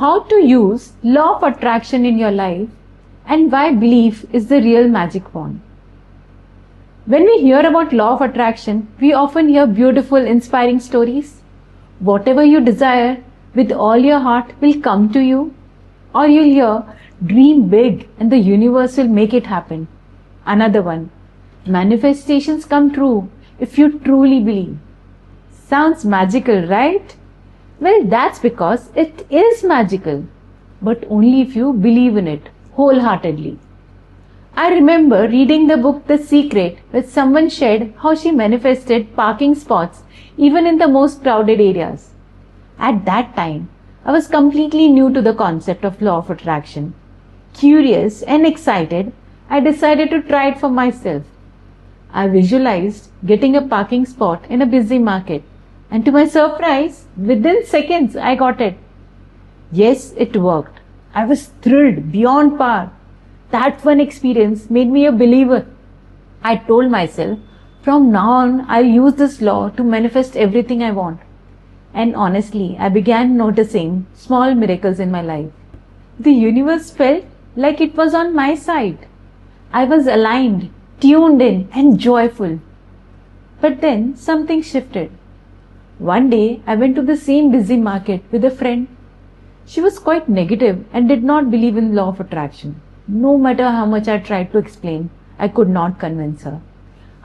how to use law of attraction in your life and why belief is the real magic wand. When we hear about law of attraction, we often hear beautiful, inspiring stories. Whatever you desire with all your heart will come to you. Or you'll hear, dream big and the universe will make it happen. Another one, manifestations come true if you truly believe. Sounds magical, right? Well, that's because it is magical, but only if you believe in it wholeheartedly. I remember reading the book The Secret, where someone shared how she manifested parking spots even in the most crowded areas. At that time, I was completely new to the concept of law of attraction. Curious and excited, I decided to try it for myself. I visualized getting a parking spot in a busy market, and to my surprise, within seconds I got it. Yes, it worked. I was thrilled beyond par. That one experience made me a believer. I told myself, from now on, I'll use this law to manifest everything I want. And honestly, I began noticing small miracles in my life. The universe felt like it was on my side. I was aligned, tuned in, and joyful. But then something shifted. One day, I went to the same busy market with a friend. She was quite negative and did not believe in law of attraction. No matter how much I tried to explain, I could not convince her.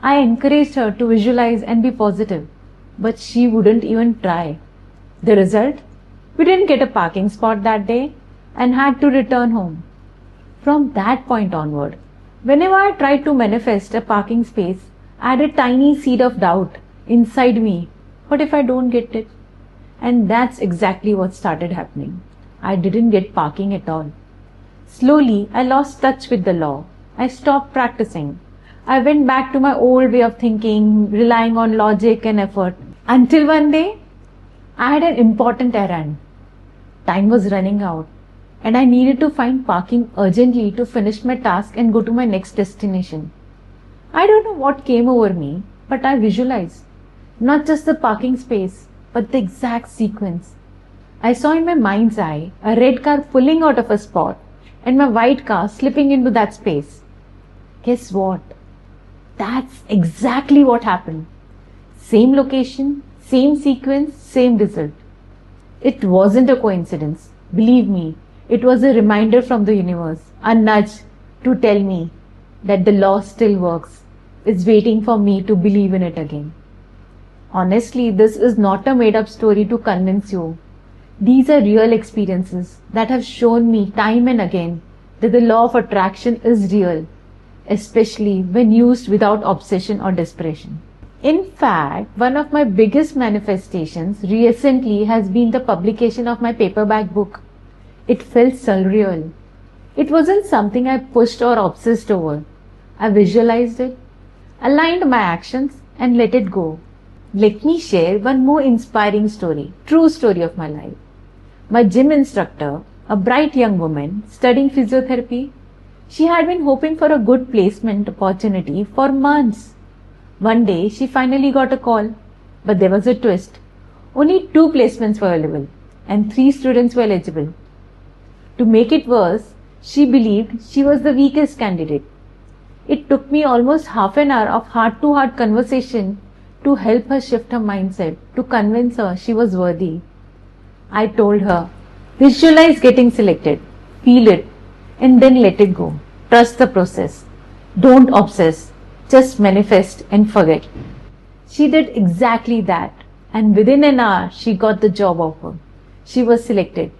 I encouraged her to visualize and be positive, but she wouldn't even try. The result? We didn't get a parking spot that day and had to return home. From that point onward, whenever I tried to manifest a parking space, I had a tiny seed of doubt inside me. What if I don't get it? And that's exactly what started happening. I didn't get parking at all. Slowly, I lost touch with the law. I stopped practicing. I went back to my old way of thinking, relying on logic and effort. Until one day, I had an important errand. Time was running out, and I needed to find parking urgently to finish my task and go to my next destination. I don't know what came over me, but I visualized not just the parking space, but the exact sequence. I saw in my mind's eye a red car pulling out of a spot and my white car slipping into that space. Guess what? That's exactly what happened. Same location, same sequence, same result. It wasn't a coincidence. Believe me, it was a reminder from the universe, a nudge to tell me that the law still works. It's waiting for me to believe in it again. Honestly, this is not a made-up story to convince you. These are real experiences that have shown me time and again that the law of attraction is real, especially when used without obsession or desperation. In fact, one of my biggest manifestations recently has been the publication of my paperback book. It felt surreal. It wasn't something I pushed or obsessed over. I visualized it, aligned my actions, and let it go. Let me share one more inspiring story, true story of my life. My gym instructor, a bright young woman studying physiotherapy, she had been hoping for a good placement opportunity for months. One day, she finally got a call, but there was a twist. Only 2 placements were available and 3 students were eligible. To make it worse, she believed she was the weakest candidate. It took me almost half an hour of heart-to-heart conversation to help her shift her mindset, to convince her she was worthy. I told her, visualize getting selected, feel it, and then let it go. Trust the process. Don't obsess. Just manifest and forget. She did exactly that, and within an hour, she got the job offer. She was selected.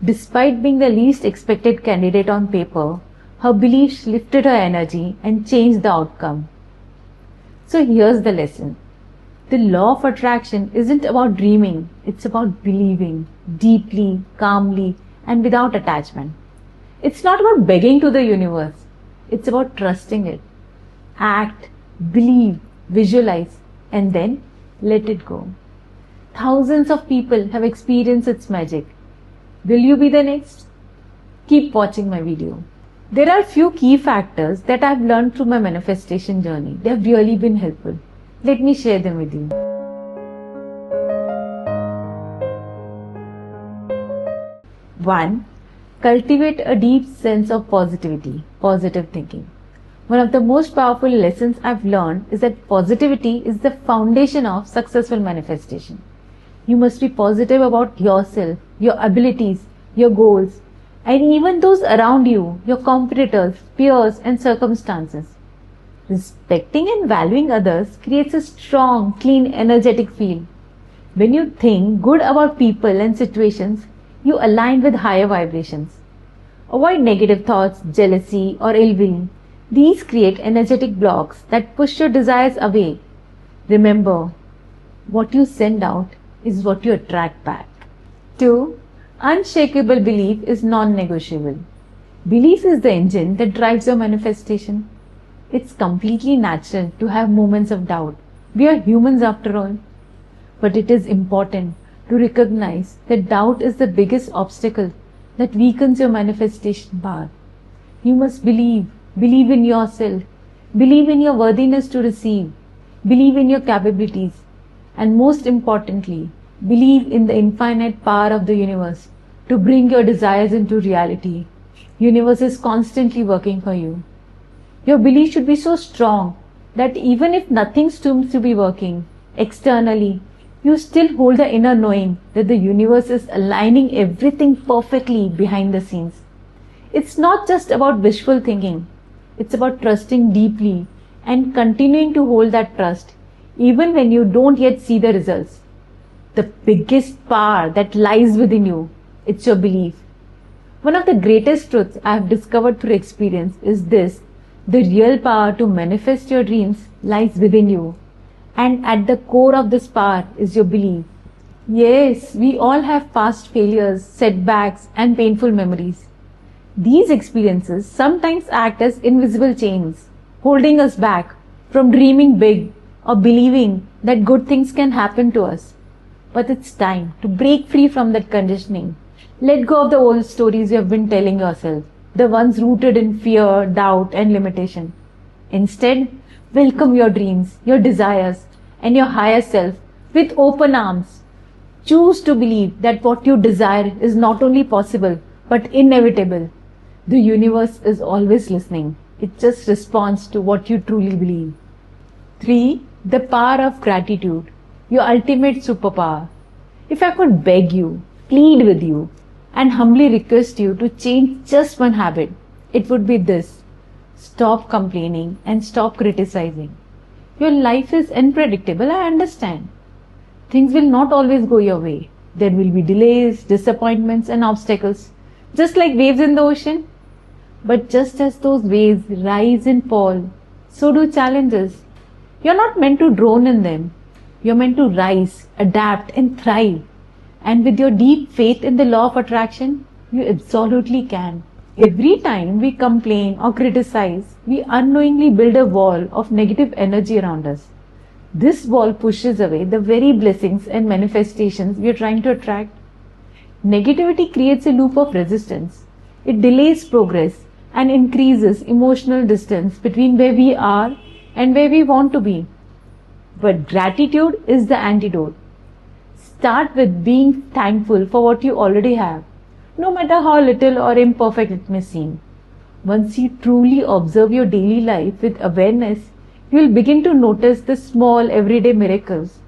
Despite being the least expected candidate on paper, her beliefs lifted her energy and changed the outcome. So here's the lesson. The law of attraction isn't about dreaming, it's about believing deeply, calmly, and without attachment. It's not about begging to the universe, it's about trusting it. Act, believe, visualize, and then let it go. Thousands of people have experienced its magic. Will you be the next? Keep watching my video. There are few key factors that I've learned through my manifestation journey. They have really been helpful. Let me share them with you. 1. Cultivate a deep sense of positivity, positive thinking. One of the most powerful lessons I've learned is that positivity is the foundation of successful manifestation. You must be positive about yourself, your abilities, your goals, and even those around you, your competitors, peers, and circumstances. Respecting and valuing others creates a strong, clean, energetic field. When you think good about people and situations, you align with higher vibrations. Avoid negative thoughts, jealousy, or ill will. These create energetic blocks that push your desires away. Remember, what you send out is what you attract back. 2. Unshakable belief is non-negotiable. Belief is the engine that drives your manifestation. It's completely natural to have moments of doubt. We are humans after all. But it is important to recognize that doubt is the biggest obstacle that weakens your manifestation power. You must believe in yourself, believe in your worthiness to receive, believe in your capabilities, and most importantly, believe in the infinite power of the universe to bring your desires into reality. Universe is constantly working for you. Your belief should be so strong that even if nothing seems to be working externally, you still hold the inner knowing that the universe is aligning everything perfectly behind the scenes. It's not just about wishful thinking. It's about trusting deeply and continuing to hold that trust even when you don't yet see the results. The biggest power that lies within you, it's your belief. One of the greatest truths I have discovered through experience is this: the real power to manifest your dreams lies within you. And at the core of this power is your belief. Yes, we all have past failures, setbacks, and painful memories. These experiences sometimes act as invisible chains, holding us back from dreaming big or believing that good things can happen to us. But it's time to break free from that conditioning. Let go of the old stories you have been telling yourself, the ones rooted in fear, doubt, and limitation. Instead, welcome your dreams, your desires, and your higher self with open arms. Choose to believe that what you desire is not only possible, but inevitable. The universe is always listening. It just responds to what you truly believe. 3. The power of gratitude, your ultimate superpower. If I could beg you, plead with you, and humbly request you to change just one habit, it would be this: stop complaining and stop criticizing. Your life is unpredictable, I understand. Things will not always go your way. There will be delays, disappointments, and obstacles, just like waves in the ocean. But just as those waves rise and fall, so do challenges. You're not meant to drown in them. You're meant to rise, adapt, and thrive. And with your deep faith in the law of attraction, you absolutely can. Every time we complain or criticize, we unknowingly build a wall of negative energy around us. This wall pushes away the very blessings and manifestations we are trying to attract. Negativity creates a loop of resistance. It delays progress and increases emotional distance between where we are and where we want to be. But gratitude is the antidote. Start with being thankful for what you already have, no matter how little or imperfect it may seem. Once you truly observe your daily life with awareness, you will begin to notice the small everyday miracles.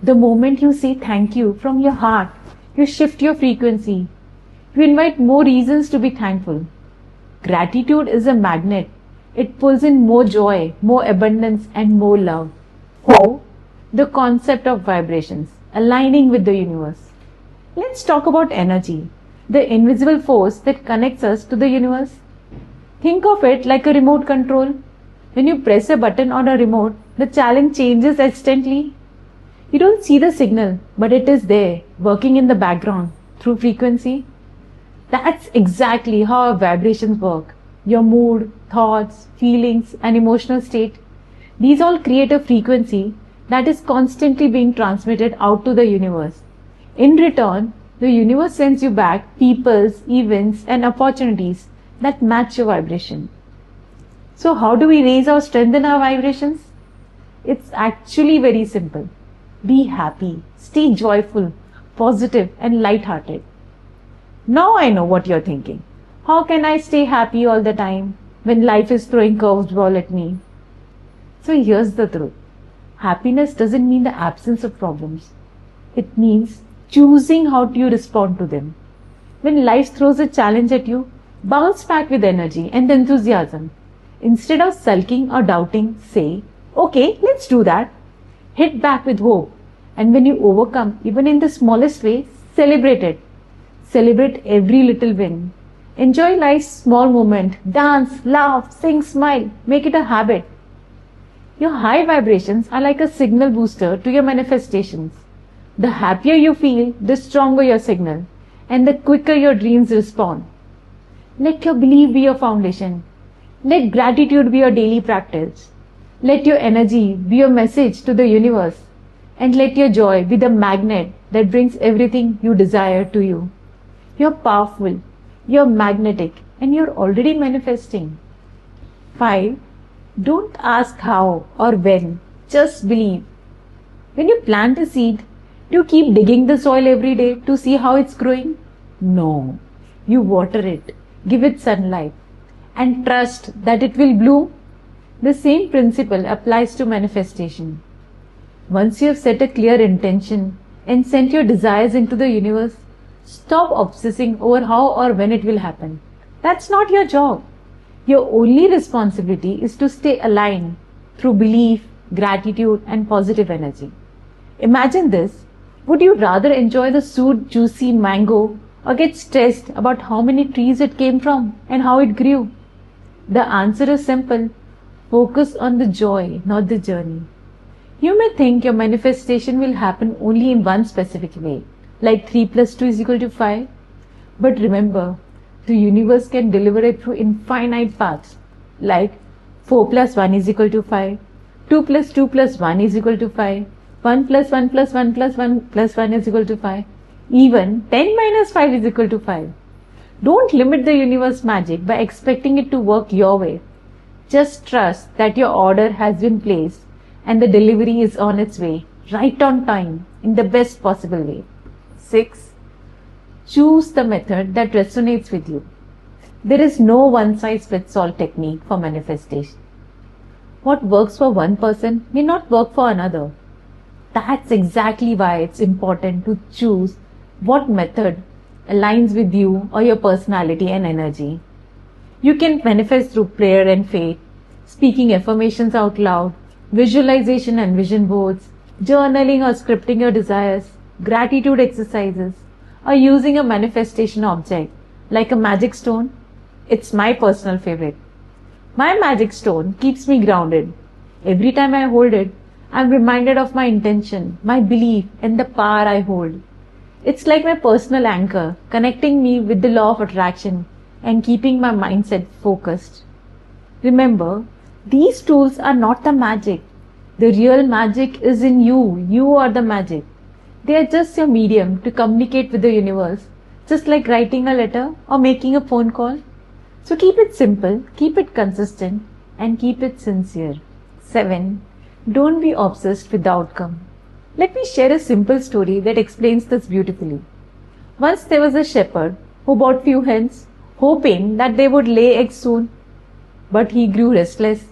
The moment you say thank you from your heart, you shift your frequency. You invite more reasons to be thankful. Gratitude is a magnet. It pulls in more joy, more abundance, and more love. 4. The concept of vibrations, aligning with the universe. Let's talk about energy, the invisible force that connects us to the universe. Think of it like a remote control. When you press a button on a remote, the challenge changes instantly. You don't see the signal, but it is there, working in the background through frequency. That's exactly how our vibrations work. Your mood, thoughts, feelings, and emotional state. These all create a frequency that is constantly being transmitted out to the universe. In return, the universe sends you back peoples, events, and opportunities that match your vibration. So how do we raise or strengthen our vibrations? It's actually very simple. Be happy, stay joyful, positive, and light-hearted. Now I know what you're thinking. How can I stay happy all the time when life is throwing curveball at me? So here's the truth. Happiness doesn't mean the absence of problems. It means choosing how you respond to them. When life throws a challenge at you, bounce back with energy and enthusiasm. Instead of sulking or doubting, say, okay, let's do that. Hit back with hope. And when you overcome, even in the smallest way, celebrate it. Celebrate every little win. Enjoy life's small moment. Dance, laugh, sing, smile. Make it a habit. Your high vibrations are like a signal booster to your manifestations. The happier you feel, the stronger your signal, and the quicker your dreams respond. Let your belief be your foundation. Let gratitude be your daily practice. Let your energy be your message to the universe. And let your joy be the magnet that brings everything you desire to you. You're powerful, you're magnetic, and you're already manifesting. 5. Don't ask how or when, just believe. When you plant a seed, do you keep digging the soil every day to see how it's growing? No. You water it, give it sunlight, and trust that it will bloom. The same principle applies to manifestation. Once you have set a clear intention and sent your desires into the universe, stop obsessing over how or when it will happen. That's not your job. Your only responsibility is to stay aligned through belief, gratitude, and positive energy. Imagine this. Would you rather enjoy the sweet, juicy mango or get stressed about how many trees it came from and how it grew? The answer is simple. Focus on the joy, not the journey. You may think your manifestation will happen only in one specific way, like 3 plus 2 is equal to 5. But remember, the universe can deliver it through infinite paths, like 4 plus 1 is equal to 5, 2 plus 2 plus 1 is equal to 5, 1 plus 1 plus 1 plus 1 plus 1 is equal to 5, even 10 minus 5 is equal to 5. Don't limit the universe magic by expecting it to work your way. Just trust that your order has been placed and the delivery is on its way, right on time, in the best possible way. 6. Choose the method that resonates with you. There is no one-size-fits-all technique for manifestation. What works for one person may not work for another. That's exactly why it's important to choose what method aligns with you or your personality and energy. You can manifest through prayer and faith, speaking affirmations out loud, visualization and vision boards, journaling or scripting your desires, gratitude exercises, or using a manifestation object like a magic stone. It's my personal favorite. My magic stone keeps me grounded. Every time I hold it, I'm reminded of my intention, my belief, and the power I hold. It's like my personal anchor, connecting me with the law of attraction and keeping my mindset focused. Remember, these tools are not the magic. The real magic is in you. You are the magic. They are just your medium to communicate with the universe, just like writing a letter or making a phone call. So keep it simple, keep it consistent, and keep it sincere. 7. Don't be obsessed with the outcome. Let me share a simple story that explains this beautifully. Once there was a shepherd who bought few hens, hoping that they would lay eggs soon. But he grew restless.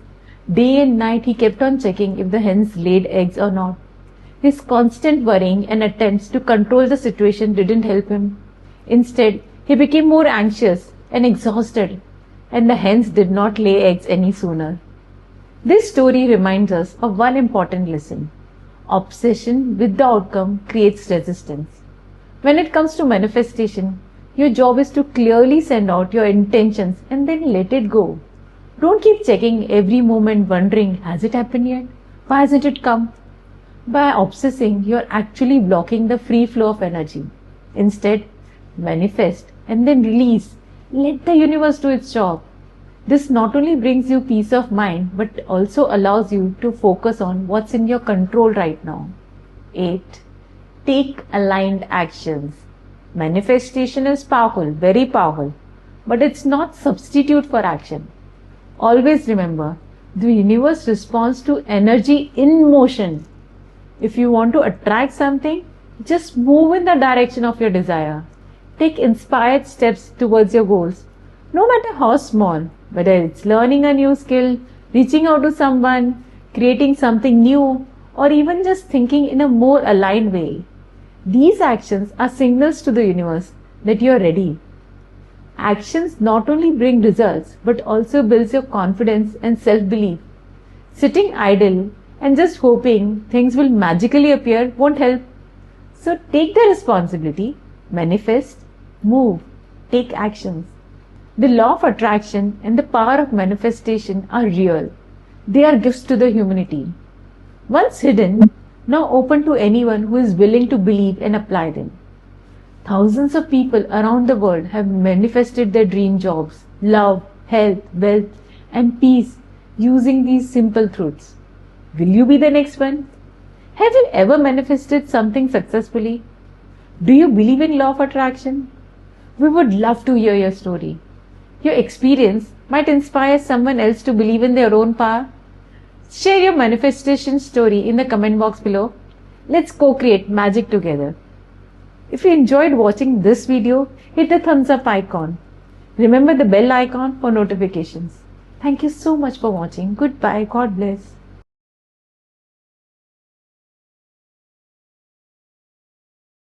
Day and night he kept on checking if the hens laid eggs or not. His constant worrying and attempts to control the situation didn't help him. Instead, he became more anxious and exhausted, and the hens did not lay eggs any sooner. This story reminds us of one important lesson. Obsession with the outcome creates resistance. When it comes to manifestation, your job is to clearly send out your intentions and then let it go. Don't keep checking every moment wondering, has it happened yet? Why hasn't it come? By obsessing, you're actually blocking the free flow of energy. Instead, manifest and then release. Let the universe do its job. This not only brings you peace of mind, but also allows you to focus on what's in your control right now. 8. Take aligned actions. Manifestation is powerful, very powerful, but it's not substitute for action. Always remember, the universe responds to energy in motion. If you want to attract something, just move in the direction of your desire. Take inspired steps towards your goals, no matter how small, whether it's learning a new skill, reaching out to someone, creating something new, or even just thinking in a more aligned way. These actions are signals to the universe that you're ready. Actions not only bring results but also builds your confidence and self-belief. Sitting idle and just hoping things will magically appear won't help. So take the responsibility, manifest, move, take actions. The law of attraction and the power of manifestation are real. They are gifts to the humanity. Once hidden, now open to anyone who is willing to believe and apply them. Thousands of people around the world have manifested their dream jobs, love, health, wealth, and peace using these simple truths. Will you be the next one? Have you ever manifested something successfully? Do you believe in law of attraction? We would love to hear your story. Your experience might inspire someone else to believe in their own power. Share your manifestation story in the comment box below. Let's co-create magic together. If you enjoyed watching this video, hit the thumbs up icon. Remember the bell icon for notifications. Thank you so much for watching. Goodbye. God bless.